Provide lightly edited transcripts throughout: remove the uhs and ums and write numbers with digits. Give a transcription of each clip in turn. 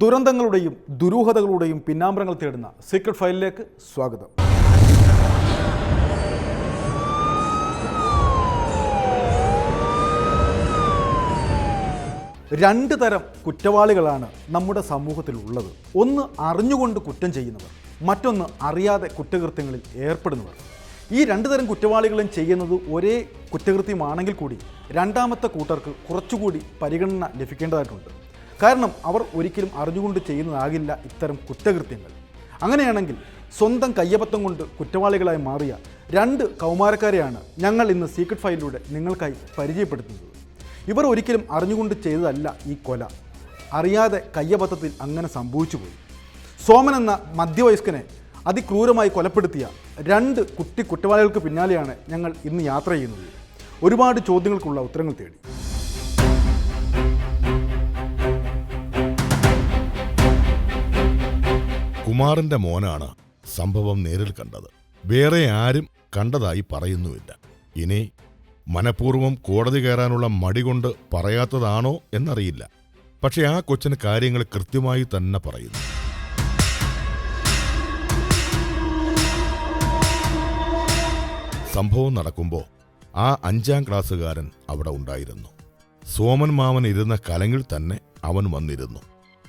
ദുരന്തങ്ങളുടെയും ദുരൂഹതകളുടെയും പിന്നാമ്പറങ്ങൾ തേടുന്ന സീക്രട്ട് ഫയലിലേക്ക് സ്വാഗതം. രണ്ട് തരം കുറ്റവാളികളാണ് നമ്മുടെ സമൂഹത്തിലുള്ളത്. ഒന്ന് അറിഞ്ഞുകൊണ്ട് കുറ്റം ചെയ്യുന്നവർ, മറ്റൊന്ന് അറിയാതെ കുറ്റകൃത്യങ്ങളിൽ ഏർപ്പെടുന്നവർ. ഈ രണ്ട് തരം കുറ്റവാളികളും ചെയ്യുന്നത് ഒരേ കുറ്റകൃത്യമാണെങ്കിൽ കൂടി രണ്ടാമത്തെ കൂട്ടർക്ക് കുറച്ചുകൂടി പരിഗണന ലഭിക്കേണ്ടതായിട്ടുണ്ട്. കാരണം അവർ ഒരിക്കലും അറിഞ്ഞുകൊണ്ട് ചെയ്യുന്നതാകില്ല ഇത്തരം കുറ്റകൃത്യങ്ങൾ. അങ്ങനെയാണെങ്കിൽ സ്വന്തം കയ്യബദ്ധം കൊണ്ട് കുറ്റവാളികളായി മാറിയ രണ്ട് കൗമാരക്കാരെയാണ് ഞങ്ങൾ ഇന്ന് സീക്രട്ട് ഫയലിലൂടെ നിങ്ങൾക്കായി പരിചയപ്പെടുത്തുന്നത്. ഇവർ ഒരിക്കലും അറിഞ്ഞുകൊണ്ട് ചെയ്തതല്ല ഈ കൊല, അറിയാതെ കയ്യബദ്ധത്തിൽ അങ്ങനെ സംഭവിച്ചുപോയി. സോമൻ എന്ന മധ്യവയസ്കനെ അതിക്രൂരമായി കൊലപ്പെടുത്തിയ രണ്ട് കുറ്റവാളികൾക്ക് പിന്നാലെയാണ് ഞങ്ങൾ ഇന്ന് യാത്ര ചെയ്യുന്നത്. ഒരുപാട് ചോദ്യങ്ങൾക്കുള്ള ഉത്തരങ്ങൾ തേടി. കുമാറിന്റെ മോനാണ് സംഭവം നേരിൽ കണ്ടത്. വേറെ ആരും കണ്ടതായി പറയുന്നുമില്ല. ഇനി മനഃപൂർവ്വം കോടതി കയറാനുള്ള മടി കൊണ്ട് പറയാത്തതാണോ എന്നറിയില്ല. പക്ഷെ ആ കൊച്ചിന് കാര്യങ്ങൾ കൃത്യമായി തന്നെ പറയുന്നു. സംഭവം നടക്കുമ്പോൾ ആ 5ാം ക്ലാസ്സുകാരൻ അവിടെ ഉണ്ടായിരുന്നു. സോമൻ മാമൻ ഇരുന്ന കലങ്കിൽ തന്നെ അവൻ വന്നിരുന്നു.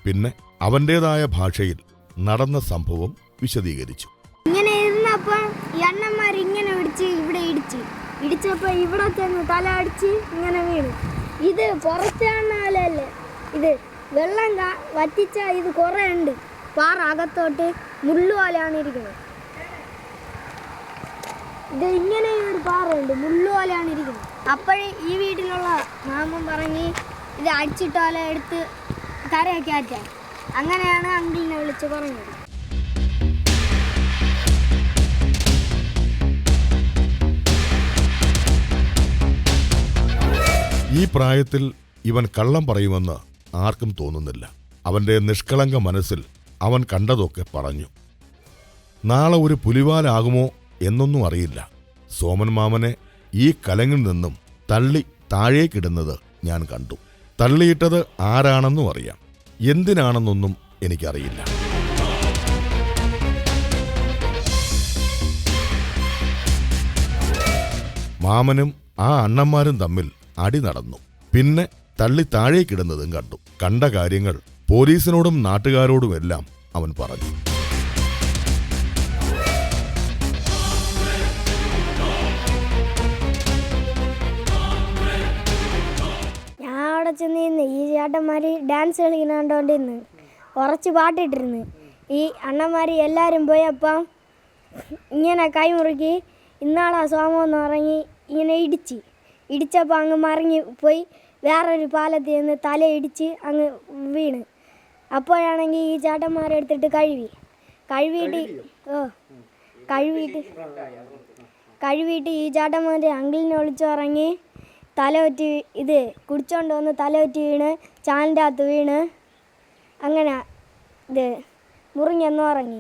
പിന്നെ അവൻ്റേതായ ഭാഷയിൽ നടന്ന സംഭവം വിശദീകരിച്ചു. ഇങ്ങനെ ഇരുന്നപ്പം അണ്ണന്മാരിങ്ങനെ ഇവിടെ ഇടിച്ചപ്പോൾ ഇവിടെ ചെന്ന് തല അടിച്ച് ഇങ്ങനെ വീണു. ഇത് പുറത്താണല്ലേ, ഇത് വെള്ളം വറ്റിച്ച ഇത് കുറേ ഉണ്ട്. പാറ അകത്തോട്ട് മുള്ളുപോലെയാണ് ഇരിക്കുന്നത്. ഇത് ഇങ്ങനെ ഒരു പാറയുണ്ട്, മുള്ളുപോലെയാണ് ഇരിക്കുന്നത്. അപ്പോഴേ ഈ വീട്ടിലുള്ള മാമൻ പറഞ്ഞ് ഇത് അടിച്ചിട്ടാലെ എടുത്ത് കരയൊക്കെ ആറ്റാൻ. അങ്ങനെയാണ് അങ്കിളിനെ വിളിച്ച് പറഞ്ഞത്. ഈ പ്രായത്തിൽ ഇവൻ കള്ളം പറയുമെന്ന് ആർക്കും തോന്നുന്നില്ല. അവന്റെ നിഷ്കളങ്ക മനസ്സിൽ അവൻ കണ്ടതൊക്കെ പറഞ്ഞു. നാളെ ഒരു പുലിവാലാകുമോ എന്നൊന്നും അറിയില്ല. സോമൻ മാമനെ ഈ കലങ്ങിൽ നിന്നും തള്ളി താഴേക്കിടുന്നത് ഞാൻ കണ്ടു. തള്ളിയിട്ടത് ആരാണെന്നും അറിയാം. എന്തിനാണെന്നൊന്നും എനിക്കറിയില്ല. മാമനും ആ അണ്ണന്മാരും തമ്മിൽ അടി നടന്നു. പിന്നെ തള്ളി താഴേക്കിടുന്നതും കണ്ടു. കണ്ട കാര്യങ്ങൾ പോലീസിനോടും നാട്ടുകാരോടുമെല്ലാം അവൻ പറഞ്ഞു. ഞാൻ അവിടെ ചെന്ന് ഈ ചേട്ടന്മാര് ഡാൻസ് കളിക്കുന്നുണ്ടോണ്ടിരുന്ന് കുറച്ച് പാട്ടിട്ടിരുന്ന് ഈ അണ്ണന്മാർ എല്ലാവരും പോയപ്പം ഇങ്ങനെ കൈമുറുക്കി ഇന്നാളാ സോമം എന്ന് പറഞ്ഞ് ഇങ്ങനെ ഇടിച്ചപ്പോൾ അങ്ങ് മറിഞ്ഞ് പോയി വേറൊരു പാലത്തിൽ നിന്ന് തലയിടിച്ച് അങ്ങ് വീണ്. അപ്പോഴാണെങ്കിൽ ഈ ചേട്ടന്മാരെടുത്തിട്ട് കഴുകിയിട്ട് ഈ ചേട്ടന്മാർ അങ്കിളിനെ വിളിച്ചു പറഞ്ഞ് തലവറ്റി ഇത് കുടിച്ചോണ്ട് വന്ന് തലവറ്റി വീണ് ചാലിൻ്റെ അകത്ത് വീണ് അങ്ങനെ ഇത് മുറിഞ്ഞെന്ന് പറഞ്ഞു.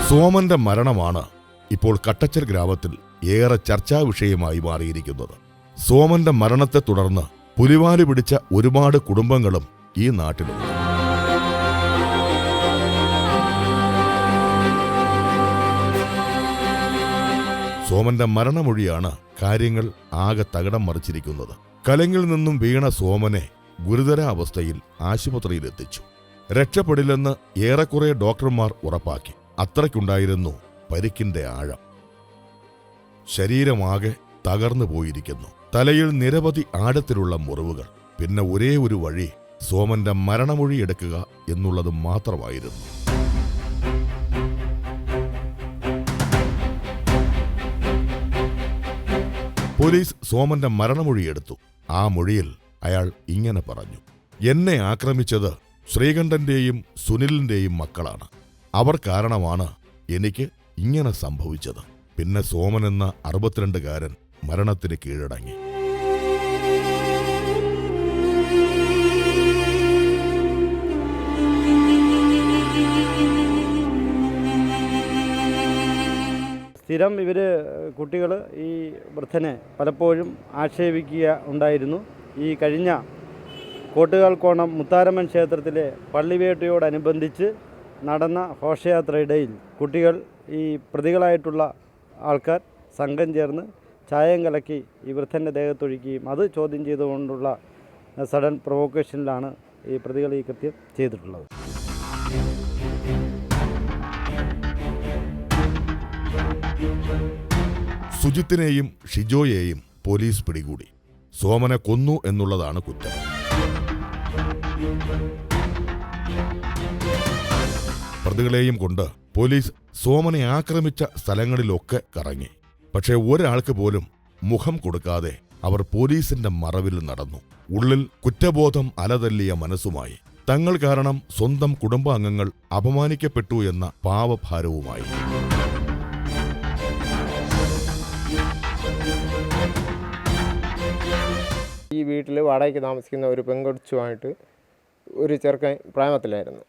സോമന്റെ മരണമാണ് ഇപ്പോൾ കട്ടച്ചൽ ഗ്രാമത്തിൽ ഏറെ ചർച്ചാ വിഷയമായി മാറിയിരിക്കുന്നത്. സോമന്റെ മരണത്തെ തുടർന്ന് പുലിവാല് പിടിച്ച ഒരുപാട് കുടുംബങ്ങളും ഈ നാട്ടിലുണ്ട്. സോമന്റെ മരണമൊഴിയാണ് കാര്യങ്ങൾ ആകെ തകിടം മറിച്ചിരിക്കുന്നത്. കലങ്ങിൽ നിന്നും വീണ സോമനെ ഗുരുതരാവസ്ഥയിൽ ആശുപത്രിയിലെത്തിച്ചു. രക്ഷപ്പെടില്ലെന്ന് ഏറെക്കുറെ ഡോക്ടർമാർ ഉറപ്പാക്കി. അത്രയ്ക്കുണ്ടായിരുന്നു പരിക്കിന്റെ ആഴം. ശരീരമാകെ തകർന്നു പോയിരിക്കുന്നു. തലയിൽ നിരവധി ആഴത്തിലുള്ള മുറിവുകൾ. പിന്നെ ഒരേ ഒരു വഴി സോമന്റെ മരണമൊഴി എടുക്കുക എന്നുള്ളത് മാത്രമായിരുന്നു. പോലീസ് സോമന്റെ മരണമൊഴിയെടുത്തു. ആ മൊഴിയിൽ അയാൾ ഇങ്ങനെ പറഞ്ഞു: എന്നെ ആക്രമിച്ചത് ശ്രീകണ്ഠന്റെയും സുനിലിന്റെയും മക്കളാണ്. അവർ കാരണമാണ് എനിക്ക് ഇങ്ങനെ സംഭവിച്ചത്. പിന്നെ സോമൻ എന്ന 62കാരൻ മരണത്തിന് കീഴടങ്ങി. സ്ഥിരം കുട്ടികൾ ഈ വൃദ്ധനെ പലപ്പോഴും ആക്ഷേപിക്കുക ഉണ്ടായിരുന്നു. ഈ കഴിഞ്ഞ കോട്ടുകാൽക്കോണം മുത്താരമ്മൻ ക്ഷേത്രത്തിലെ പള്ളിവേട്ടയോടനുബന്ധിച്ച് നടന്ന ഘോഷയാത്രയിടയിൽ കുട്ടികൾ ഈ പ്രതികളായിട്ടുള്ള ആൾക്കാർ സംഘം ചേർന്ന് ചായം കലക്കി ഈ വൃദ്ധൻ്റെ ദേഹത്തൊഴിക്കുകയും അത് ചോദ്യം ചെയ്തുകൊണ്ടുള്ള സഡൻ പ്രൊവോക്കേഷനിലാണ് ഈ പ്രതികൾ ഈ കൃത്യം ചെയ്തിട്ടുള്ളത്. സുജിത്തിനെയും ഷിജോയെയും പോലീസ് പിടികൂടി. സോമനെ കൊന്നു എന്നുള്ളതാണ് കുറ്റം. പ്രതികളെയും കൊണ്ട് പോലീസ് സോമനെ ആക്രമിച്ച സ്ഥലങ്ങളിലൊക്കെ കറങ്ങി. പക്ഷേ ഒരാൾക്ക് പോലും മുഖം കൊടുക്കാതെ അവർ പോലീസിന്റെ മറവിൽ നടന്നു. ഉള്ളിൽ കുറ്റബോധം അലതല്ലിയ മനസ്സുമായി, തങ്ങൾ കാരണം സ്വന്തം കുടുംബാംഗങ്ങൾ അപമാനിക്കപ്പെട്ടു എന്ന പാവഭാരവുമായി. ഈ വീട്ടിൽ വാടകയ്ക്ക് താമസിക്കുന്ന ഒരു പെൺകൊച്ചുമായിട്ട് ഒരു ചെറുക്കൻ പ്രേമത്തിലായിരുന്നു.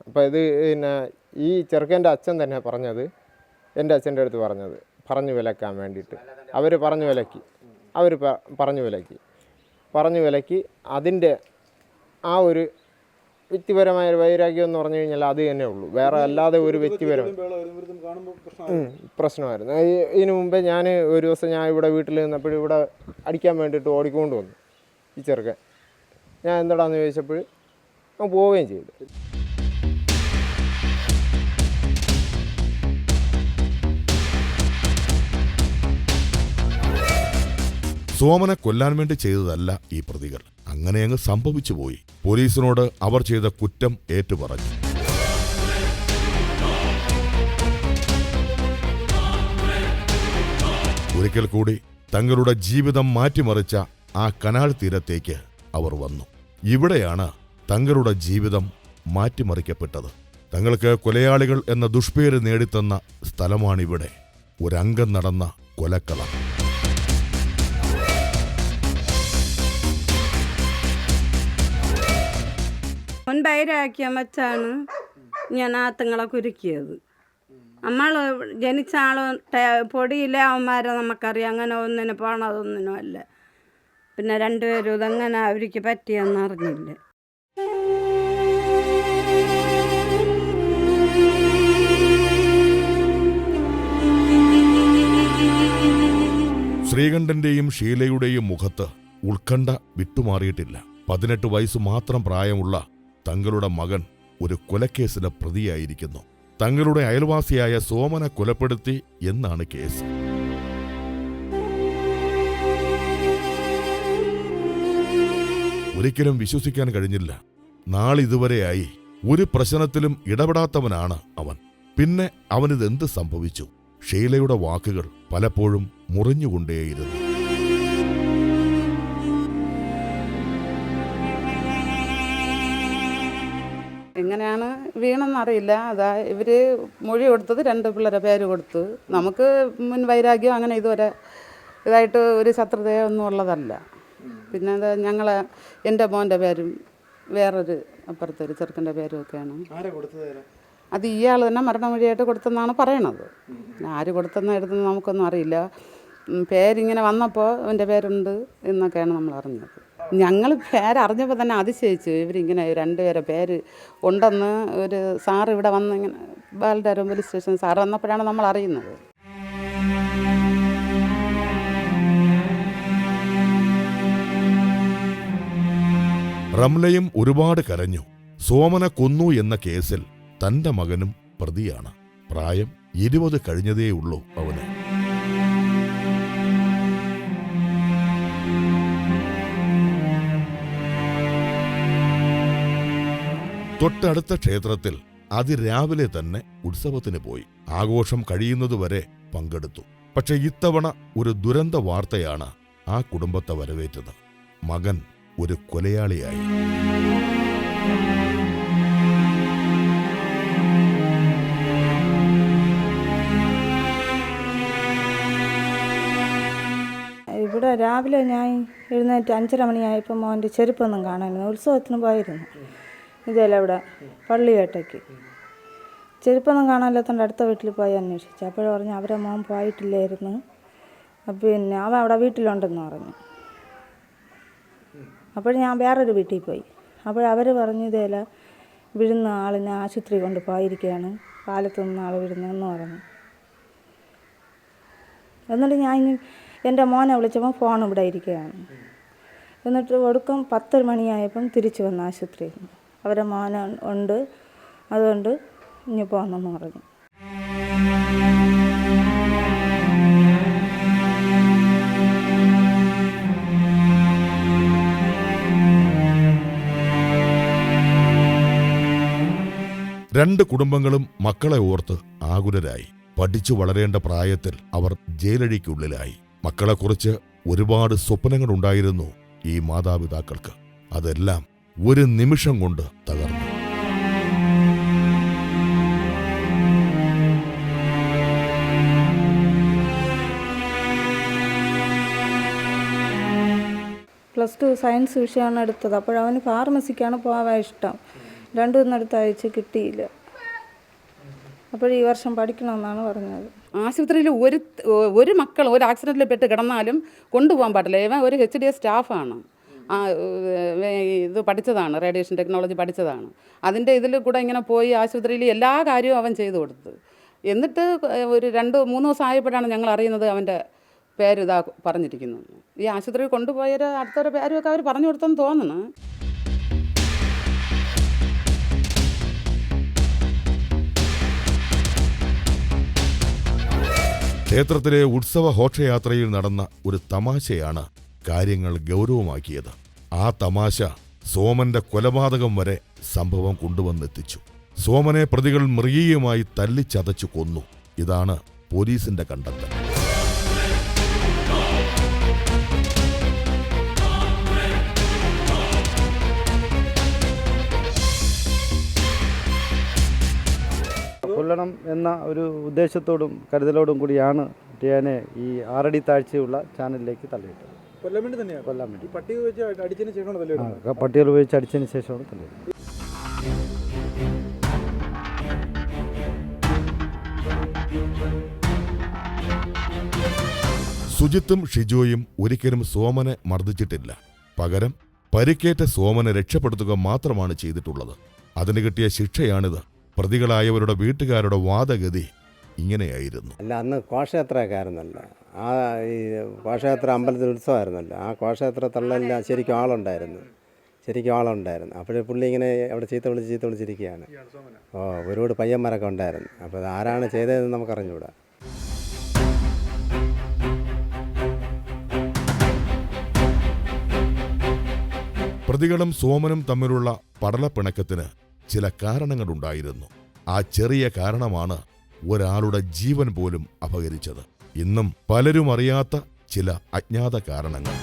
അപ്പോൾ ഇത് ഈ ചെറുക്കൻ്റെ അച്ഛൻ തന്നെ പറഞ്ഞത്, എൻ്റെ അച്ഛൻ്റെ അടുത്ത് പറഞ്ഞു വിലക്കാൻ വേണ്ടിയിട്ട് അവർ പറഞ്ഞു വിലക്കി അതിൻ്റെ ആ ഒരു വ്യക്തിപരമായ വൈരാഗ്യം എന്ന് പറഞ്ഞു കഴിഞ്ഞാൽ അത് തന്നെ ഉള്ളൂ. വേറെ അല്ലാതെ ഒരു വ്യക്തിപരം പ്രശ്നമായിരുന്നു. ഇതിനു മുമ്പേ ഒരു ദിവസം ഞാൻ ഇവിടെ വീട്ടിൽ നിന്നപ്പോഴും ഇവിടെ അടിക്കാൻ വേണ്ടിയിട്ട് ഓടിക്കൊണ്ട് വന്നു ഈ ചെറുക്കൻ. ഞാൻ എന്താടാന്ന് ചോദിച്ചപ്പോൾ അവൻ പോവുകയും ചെയ്തു. സോമനെ കൊല്ലാൻ വേണ്ടി ചെയ്തതല്ല ഈ പ്രതികൾ. അങ്ങനെ അങ്ങ് സംഭവിച്ചു പോയി. പോലീസിനോട് അവർ ചെയ്ത കുറ്റം ഏറ്റുപറഞ്ഞു. ഒരിക്കൽ കൂടി തങ്ങളുടെ ജീവിതം മാറ്റിമറിച്ച ആ കനാൽ തീരത്തേക്ക് അവർ വന്നു. ഇവിടെയാണ് തങ്ങളുടെ ജീവിതം മാറ്റിമറിക്കപ്പെട്ടത്. തങ്ങൾക്ക് കൊലയാളികൾ എന്ന ദുഷ്പേര് നേടിത്തന്ന സ്ഥലമാണിവിടെ. ഒരംഗം നടന്ന കൊലക്കളം. മുൻപൈരാക്കിയം വെച്ചാണ് ഞാൻ ആത്തങ്ങളെ കുരുക്കിയത്. നമ്മൾ ജനിച്ച പൊടിയിലെ അവന്മാരെ നമുക്കറിയാം. അങ്ങനെ ഒന്നിന് പോണതൊന്നിനും അല്ല. പിന്നെ രണ്ടുപേരും ഇതെങ്ങനെ അവർക്ക് പറ്റിയെന്ന് അറിഞ്ഞില്ല. ശ്രീകണ്ഠന്റെയും ഷീലയുടെയും മുഖത്ത് ഉത്കണ്ഠ വിട്ടുമാറിയിട്ടില്ല. 18 വയസ്സ് മാത്രം പ്രായമുള്ള തങ്ങളുടെ മകൻ ഒരു കൊലക്കേസിലെ പ്രതിയായിരിക്കുന്നു. തങ്ങളുടെ അയൽവാസിയായ സോമനെ കൊലപ്പെടുത്തി എന്നാണ് കേസ്. ഒരിക്കലും വിശ്വസിക്കാൻ കഴിഞ്ഞില്ല. നാളിതുവരെയായി ഒരു പ്രശ്നത്തിലും ഇടപെടാത്തവനാണ് അവൻ. പിന്നെ അവനിതെന്ത് സംഭവിച്ചു? ഷീലയുടെ വാക്കുകൾ പലപ്പോഴും മുറിഞ്ഞുകൊണ്ടേയിരുന്നു. എങ്ങനെയാണ് വീണെന്നറിയില്ല. അതാ ഇവർ മൊഴി കൊടുത്തത് 2 പിള്ളേരെ പേര് കൊടുത്ത്. നമുക്ക് മുൻ വൈരാഗ്യം അങ്ങനെ ഇതുവരെ ഇതായിട്ട് ഒരു ശത്രുതയൊന്നും ഉള്ളതല്ല. പിന്നെ അത് എൻ്റെ മോൻ്റെ പേരും വേറൊരു അപ്പുറത്തൊരു ചെറുക്കൻ്റെ പേരും ഒക്കെയാണ്. അത് ഇയാൾ തന്നെ മരണമൊഴിയായിട്ട് കൊടുത്തെന്നാണ് പറയണത്. ആര് കൊടുത്തെന്ന് എഴുതുന്നത് നമുക്കൊന്നും അറിയില്ല. പേരിങ്ങനെ വന്നപ്പോൾ അവൻ്റെ പേരുണ്ട് എന്നൊക്കെയാണ് നമ്മൾ അറിഞ്ഞത്. ഞങ്ങൾ പേരറിഞ്ഞപ്പോൾ തന്നെ അതിശയിച്ചു. ഇവരിങ്ങനെ 2 പേരെ പേര് ഉണ്ടെന്ന് ഒരു സാറ് ഇവിടെ വന്ന് ഇങ്ങനെ ബാലരാമപുരം പോലീസ് സ്റ്റേഷൻ സാറ് വന്നപ്പോഴാണ് നമ്മൾ അറിയുന്നത്. റംലയും ഒരുപാട് കരഞ്ഞു. സോമനെ കൊന്നു എന്ന കേസിൽ തന്റെ മകനും പ്രതിയാണ്. പ്രായം 20 കഴിഞ്ഞതേയുള്ളൂ അവന്. തൊട്ടടുത്ത ക്ഷേത്രത്തിൽ അതിരാവിലെ തന്നെ ഉത്സവത്തിന് പോയി. ആഘോഷം കഴിയുന്നതുവരെ പങ്കെടുത്തു. പക്ഷെ ഇത്തവണ ഒരു ദുരന്ത വാർത്തയാണ് ആ കുടുംബത്തെ വരവേറ്റത്. മകൻ ഒരു കൊലയാളിയായി. ഇവിടെ രാവിലെ ഞാൻ എഴുന്നേറ്റ് 5:30 മണിയായപ്പോൾ മോൻ്റെ ചെരുപ്പൊന്നും കാണാനില്ല. ഉത്സവത്തിന് പോയിരുന്നു. ഇതല്ല ഇവിടെ പള്ളിവേട്ടയ്ക്ക്. ചെരുപ്പൊന്നും കാണാനില്ലാത്തതുകൊണ്ട് അടുത്ത വീട്ടിൽ പോയി അന്വേഷിച്ചു. അപ്പോഴും പറഞ്ഞു അവരെ മോൻ പോയിട്ടില്ലായിരുന്നു, പിന്നെ അവൻ അവിടെ വീട്ടിലുണ്ടെന്ന് പറഞ്ഞു. അപ്പോൾ ഞാൻ വേറൊരു വീട്ടിൽ പോയി. അവർ പറഞ്ഞു ഇതേല വിഴുന്ന ആളിനെ ആശുപത്രി കൊണ്ട് പോയിരിക്കുകയാണ്, കാലത്ത് നിന്ന് ആൾ വിഴുന്നെന്ന് പറഞ്ഞു. എന്നിട്ട് ഞാൻ എൻ്റെ മോനെ വിളിച്ചപ്പോൾ ഫോൺ ഇവിടെ ഇരിക്കുകയാണ്. എന്നിട്ട് ഒടുക്കം 10 മണിയായപ്പം തിരിച്ചു വന്ന ആശുപത്രിയിൽ നിന്ന് അവരെ മോനെ ഉണ്ട്, അതുകൊണ്ട് ഇനി പോകണമെന്ന് പറഞ്ഞു. രണ്ട് കുടുംബങ്ങളും മക്കളെ ഓർത്ത് ആകുലരായി. പഠിച്ചു വളരേണ്ട പ്രായത്തിൽ അവർ ജയിലഴിക്കുള്ളിലായി. മക്കളെക്കുറിച്ച് ഒരുപാട് സ്വപ്നങ്ങളുണ്ടായിരുന്നു ഈ മാതാപിതാക്കൾക്ക്. അതെല്ലാം ഒരു നിമിഷം കൊണ്ട് തകർന്നു. +2 സയൻസ് വിഷയമാണ് എടുത്തത്. അപ്പോഴവന് ഫാർമസിക്കാണ് പോകാൻ ഇഷ്ടം. 2 അടുത്ത് അയച്ച് കിട്ടിയില്ല. അപ്പോൾ ഈ വർഷം പഠിക്കണമെന്നാണ് പറഞ്ഞത്. ആശുപത്രിയിൽ ഒരു മക്കൾ ഒരു ആക്സിഡൻറ്റിൽ പെട്ട് കിടന്നാലും കൊണ്ടുപോകാൻ പാടില്ല. ഇവൻ ഒരു HDS സ്റ്റാഫാണ്, ഇത് പഠിച്ചതാണ്, റേഡിയേഷൻ ടെക്നോളജി പഠിച്ചതാണ്. അതിൻ്റെ ഇതിൽ കൂടെ ഇങ്ങനെ പോയി ആശുപത്രിയിൽ എല്ലാ കാര്യവും അവൻ ചെയ്തു കൊടുത്തു. എന്നിട്ട് ഒരു 2-3 ദിവസം ആയപ്പോഴാണ് ഞങ്ങൾ അറിയുന്നത് അവൻ്റെ പേര് ഇതാ പറഞ്ഞിരിക്കുന്നു. ഈ ആശുപത്രിയിൽ കൊണ്ടുപോയൊരു അടുത്തൊരു പേരുമൊക്കെ അവർ പറഞ്ഞു കൊടുത്തെന്ന് തോന്നുന്നു. ക്ഷേത്രത്തിലെ ഉത്സവ ഘോഷയാത്രയിൽ നടന്ന ഒരു തമാശയാണ് കാര്യങ്ങൾ ഗൗരവമാക്കിയത്. ആ തമാശ സോമന്റെ കൊലപാതകം വരെ സംഭവം കൊണ്ടുവന്നെത്തിച്ചു. സോമനെ പ്രതികൾ മൃഗീയമായി തല്ലിച്ചതച്ചു കൊന്നു. ഇതാണ് പോലീസിന്റെ കണ്ടെത്തൽ. കൊല്ലണം എന്ന ഒരു ഉദ്ദേശത്തോടും കരുതലോടും കൂടിയാണ് ടിയാനെ ഈ 6 അടി താഴ്ചയുള്ള ചാനലിലേക്ക് തള്ളിയിട്ടത്. കൊല്ലാൻ വേണ്ടി തന്നെയാണ്. കൊല്ലാൻ വേണ്ടി പട്ടി വെച്ച് അടിച്ചതിന് ശേഷമാണ് തല്ലിയിടുന്നത്. പട്ടികൾ ഉപയോഗിച്ച് അടിച്ചതിന് ശേഷമാണ് തള്ളിയിട്ടത്. സുജിത്തും ഷിജോയും ഒരിക്കലും സോമനെ മർദ്ദിച്ചിട്ടില്ല. പകരം പരിക്കേറ്റ സോമനെ രക്ഷപ്പെടുത്തുക മാത്രമാണ് ചെയ്തിട്ടുള്ളത്. അതിന് കിട്ടിയ ശിക്ഷയാണിത്. പ്രതികളായവരുടെ വീട്ടുകാരുടെ വാദഗതി ഇങ്ങനെയായിരുന്നു. അല്ല, അന്ന് ഘോഷയാത്രയൊക്കെ ആയിരുന്നല്ലോ. ഈ ഘോഷയാത്ര അമ്പലത്തിൽ ഉത്സവമായിരുന്നല്ലോ. ആ ഘോഷയാത്ര തള്ളലില്ല ശരിക്കും ആളുണ്ടായിരുന്നു. അപ്പോഴേ പുള്ളി ഇങ്ങനെ അവിടെ ചീത്ത വിളിച്ചിരിക്കുകയാണ്. ഒരുപാട് പയ്യന്മാരൊക്കെ ഉണ്ടായിരുന്നു. അപ്പോൾ അത് ആരാണ് ചെയ്തതെന്ന് നമുക്കറിഞ്ഞുകൂടാ. പ്രതികളും സോമനും തമ്മിലുള്ള പടലപ്പിണക്കത്തിന് ചില കാരണങ്ങളുണ്ടായിരുന്നു. ആ ചെറിയ കാരണമാണ് ഒരാളുടെ ജീവൻ പോലും അപഹരിച്ചത്. ഇന്നും പലരും അറിയാത്ത ചില അജ്ഞാത കാരണങ്ങൾ.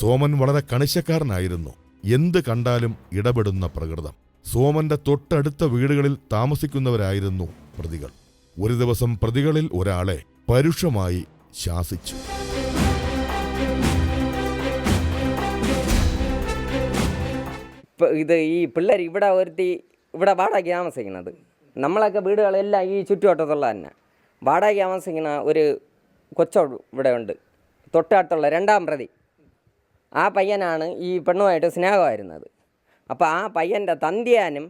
സോമൻ വളരെ കണിശക്കാരനായിരുന്നു. എന്ത് കണ്ടാലും ഇടപെടുന്ന പ്രകൃതം. സോമന്റെ തൊട്ടടുത്ത വീടുകളിൽ താമസിക്കുന്നവരായിരുന്നു പ്രതികൾ. ഒരു ദിവസം പ്രതികളിൽ ഒരാളെ പരുഷമായി ശാസിച്ചു. ഇത് ഈ പിള്ളേർ ഇവിടെ വാടകയ്ക്ക് താമസിക്കുന്നത്. നമ്മളൊക്കെ വീടുകളെല്ലാം ഈ ചുറ്റുവട്ടത്തുള്ള തന്നെ വാടകയ്ക്ക് താമസിക്കുന്ന ഒരു കൊച്ചോ ഇവിടെ ഉണ്ട്. തൊട്ടടുത്തുള്ള 2ാം പ്രതി ആ പയ്യനാണ് ഈ പെണ്ണുമായിട്ട് സ്നേഹമായിരുന്നത്. അപ്പോൾ ആ പയ്യൻ്റെ തന്തിയാനും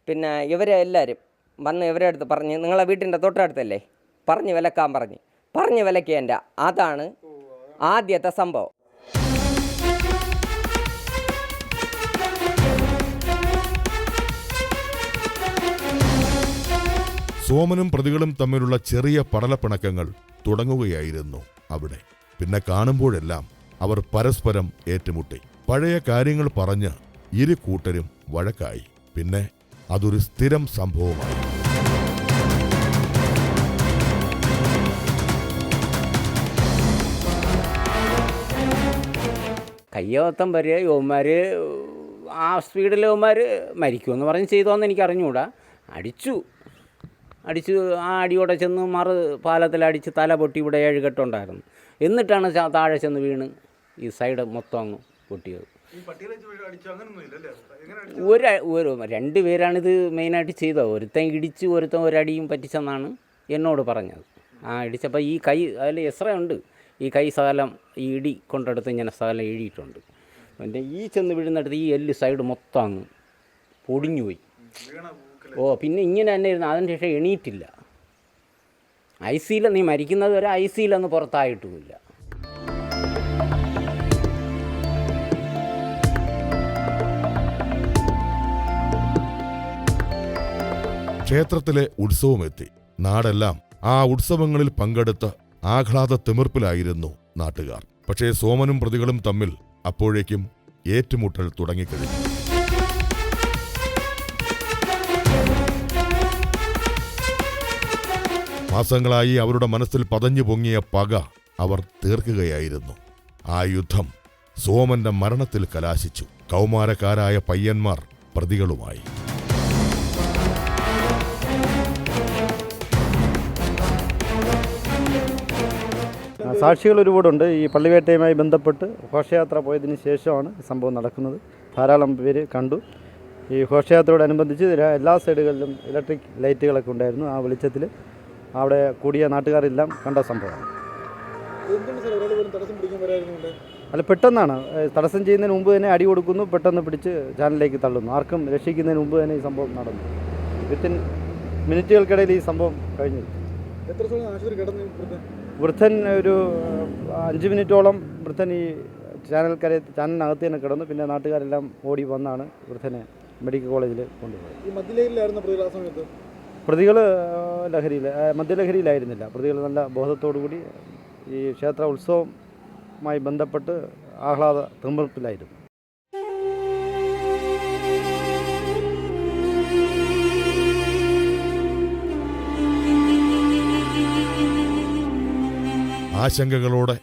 പിന്നെ ഇവരെ എല്ലാവരും വന്ന് ഇവരെ അടുത്ത് പറഞ്ഞ് നിങ്ങളെ വീട്ടിൻ്റെ തൊട്ടടുത്തല്ലേ പറഞ്ഞ് വിലക്കാൻ പറഞ്ഞ് വിലക്കിയതിൻ്റെ അതാണ് ആദ്യത്തെ സംഭവം. സോമനും പ്രതികളും തമ്മിലുള്ള ചെറിയ പടലപ്പിണക്കങ്ങൾ തുടങ്ങുകയായിരുന്നു അവിടെ. പിന്നെ കാണുമ്പോഴെല്ലാം അവർ പരസ്പരം ഏറ്റുമുട്ടി. പഴയ കാര്യങ്ങൾ പറഞ്ഞ് ഇരു കൂട്ടരും വഴക്കായി. പിന്നെ അതൊരു സ്ഥിരം സംഭവമായി. കയ്യോത്തം വരെ യുവന്മാർ ആ സ്പീഡിലവന്മാർ മരിക്കുമെന്ന് പറഞ്ഞ് ചെയ്തോന്ന് എനിക്ക് അറിഞ്ഞുകൂടാ. അടിച്ചു ആ അടിയോടെ ചെന്ന് പാലത്തിലടിച്ച് തല പൊട്ടി. ഇവിടെ 7 കെട്ടുണ്ടായിരുന്നു. എന്നിട്ടാണ് താഴെ ചെന്ന് വീണ് ഈ സൈഡ് മൊത്തം അങ്ങ് പൊട്ടിയത്. ഒരു 2 പേരാണിത് മെയിനായിട്ട് ചെയ്തത്. ഒരുത്തൻ ഇടിച്ച് ഒരുത്തൻ ഒരടിയും പറ്റിച്ചെന്നാണ് എന്നോട് പറഞ്ഞത്. ആ ഇടിച്ചപ്പോൾ ഈ കൈ അതിൽ ഉണ്ട്. ഈ കൈ സകലം ഈ ഇടി കൊണ്ടെടുത്ത് ഇങ്ങനെ സകലം ഇടിയിട്ടുണ്ട്. എൻ്റെ ഈ ചെന്ന് വീഴുന്നിടത്ത് ഈ എല്ല് സൈഡ് മൊത്തം അങ്ങ് പൊടിഞ്ഞു പോയി. പിന്നെ ഇങ്ങനെ തന്നെ ഇരുന്നു. അതിന് ശേഷം എണീറ്റില്ല. നീ മരിക്കുന്നത് വരെ ICയിലൊന്നും പുറത്തായിട്ടുമില്ല. ക്ഷേത്രത്തിലെ ഉത്സവമെത്തി. നാടെല്ലാം ആ ഉത്സവങ്ങളിൽ പങ്കെടുത്ത് ആഹ്ലാദ തിമിർപ്പിലായിരുന്നു നാട്ടുകാർ. പക്ഷേ സോമനും പ്രതികളും തമ്മിൽ അപ്പോഴേക്കും ഏറ്റുമുട്ടൽ തുടങ്ങിക്കഴിഞ്ഞു. മാസങ്ങളായി അവരുടെ മനസ്സിൽ പതഞ്ഞു പൊങ്ങിയ പക അവർ തീർക്കുകയായിരുന്നു. ആ യുദ്ധം സോമന്റെ മരണത്തിൽ കലാശിച്ചു. കൗമാരക്കാരായ പയ്യന്മാർ പ്രതികളുമായി. സാക്ഷികൾ ഒരുപാടുണ്ട്. ഈ പള്ളിവേട്ടയുമായി ബന്ധപ്പെട്ട് ഘോഷയാത്ര പോയതിന് ശേഷമാണ് സംഭവം നടക്കുന്നത്. ധാരാളം പേര് കണ്ടു. ഈ ഘോഷയാത്രയോടനുബന്ധിച്ച് എല്ലാ സൈഡുകളിലും ഇലക്ട്രിക് ലൈറ്റുകളൊക്കെ ഉണ്ടായിരുന്നു. ആ വെളിച്ചത്തിൽ അവിടെ കൂടിയ നാട്ടുകാരെല്ലാം കണ്ട സംഭവമാണ്. അല്ല, പെട്ടെന്നാണ് തടസ്സം ചെയ്യുന്നതിന് മുമ്പ് തന്നെ അടി കൊടുക്കുന്നു, പെട്ടെന്ന് പിടിച്ച് ചാനലിലേക്ക് തള്ളുന്നു. ആർക്കും രക്ഷിക്കുന്നതിന് മുമ്പ് തന്നെ ഈ സംഭവം നടന്നു. വിത്തിൻ മിനിറ്റുകൾക്കിടയിൽ ഈ സംഭവം കഴിഞ്ഞു. വൃദ്ധൻ ഒരു 5 മിനിറ്റോളം വൃദ്ധൻ ഈ ചാനലിനകത്ത് തന്നെ കിടന്നു. പിന്നെ നാട്ടുകാരെല്ലാം ഓടി വന്നാണ് വൃദ്ധനെ മെഡിക്കൽ കോളേജിൽ കൊണ്ടുപോയത്. പ്രതികൾ മദ്യലഹരിയിലായിരുന്നില്ല. പ്രതികൾ നല്ല ബോധത്തോടു കൂടി ഈ ക്ഷേത്ര ഉത്സവവുമായി ബന്ധപ്പെട്ട് ആഹ്ലാദ തിമിർപ്പിലായിരുന്നു. ആശങ്കകളോടെ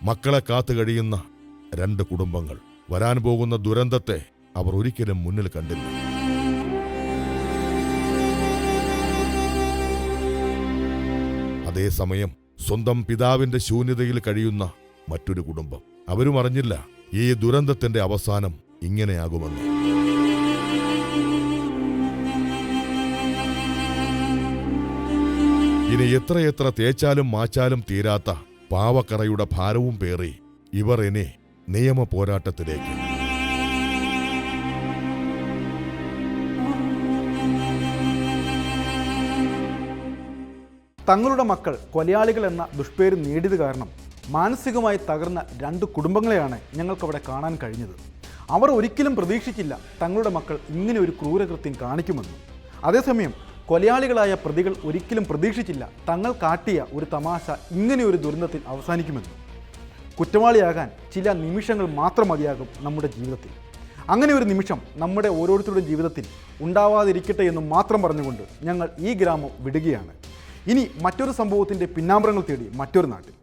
മക്കളെ കാത്തു കഴിയുന്ന 2 കുടുംബങ്ങൾ. വരാൻ പോകുന്ന ദുരന്തത്തെ അവർ ഒരിക്കലും മുന്നിൽ കണ്ടില്ല. അതേസമയം സ്വന്തം പിതാവിന്റെ ശൂന്യതയിൽ കഴിയുന്ന മറ്റൊരു കുടുംബം. അവരും അറിഞ്ഞില്ല ഈ ദുരന്തത്തിന്റെ അവസാനം ഇങ്ങനെയാകുമെന്ന്. ഇനി എത്രയെത്ര തേച്ചാലും മാച്ചാലും തീരാത്ത പാവക്കറയുടെ ഭാരവും പേറി ഇവർ ഇനി നിയമ പോരാട്ടത്തിലേക്ക്. തങ്ങളുടെ മക്കൾ കൊലയാളികൾ എന്ന ദുഷ്പേര് നേടിയത് കാരണം മാനസികമായി തകർന്ന 2 കുടുംബങ്ങളെയാണ് ഞങ്ങൾക്കവിടെ കാണാൻ കഴിഞ്ഞത്. അവർ ഒരിക്കലും പ്രതീക്ഷിച്ചില്ല തങ്ങളുടെ മക്കൾ ഇങ്ങനെ ഒരു ക്രൂരകൃത്യം കാണിക്കുമെന്ന്. അതേസമയം കൊലയാളികളായ പ്രതികൾ ഒരിക്കലും പ്രതീക്ഷിച്ചില്ല തങ്ങൾ കാട്ടിയ ഒരു തമാശ ഇങ്ങനെയൊരു ദുരന്തത്തിൽ അവസാനിക്കുമെന്ന്. കുറ്റവാളിയാകാൻ ചില നിമിഷങ്ങൾ മാത്രം മതിയാകും നമ്മുടെ ജീവിതത്തിൽ. അങ്ങനെ ഒരു നിമിഷം നമ്മുടെ ഓരോരുത്തരുടെ ജീവിതത്തിൽ ഉണ്ടാവാതിരിക്കട്ടെ എന്ന് മാത്രം പറഞ്ഞുകൊണ്ട് ഞങ്ങൾ ഈ ഗ്രാമം വിടുകയാണ്. ഇനി മറ്റൊരു സംഭവത്തിൻ്റെ പിന്നാമ്പുറങ്ങൾ തേടി മറ്റൊരു നാട്ടിൽ.